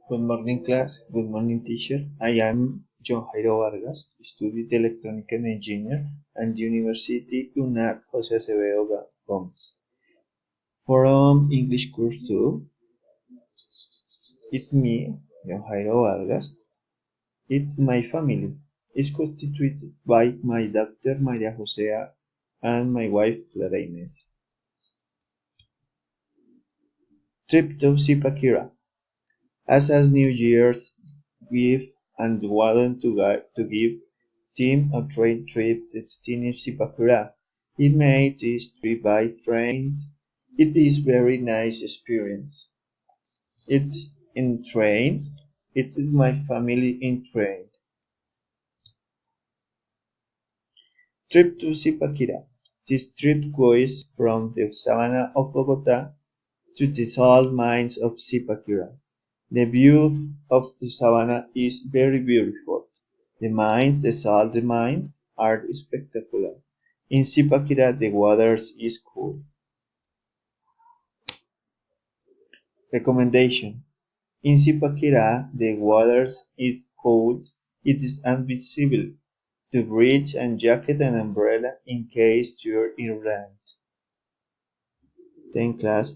Good morning, class. Good morning, teacher. I am John Jairo Vargas, studied electronical engineer and University UNAC Jose Acevedo Gómez. From English course 2, it's me, John Jairo Vargas. It's my family. It's constituted by my daughter Maria Josea and my wife Clara Inés. Trip to Zipaquirá. As New Year's Eve and wanted to give team a train trip destined Zipaquirá. It made this trip by train. It is very nice experience. It's in train. It's my family in train. Trip to Zipaquirá. This trip goes from the savannah of Bogota to the salt mines of Zipaquirá. The view of the savannah is very beautiful. The mines, the salt mines, are spectacular. In Zipaquirá, the water is cool. Recommendation: in Zipaquirá, the water is cold. It is advisable to bring a jacket and umbrella in case you're in land. Thank class.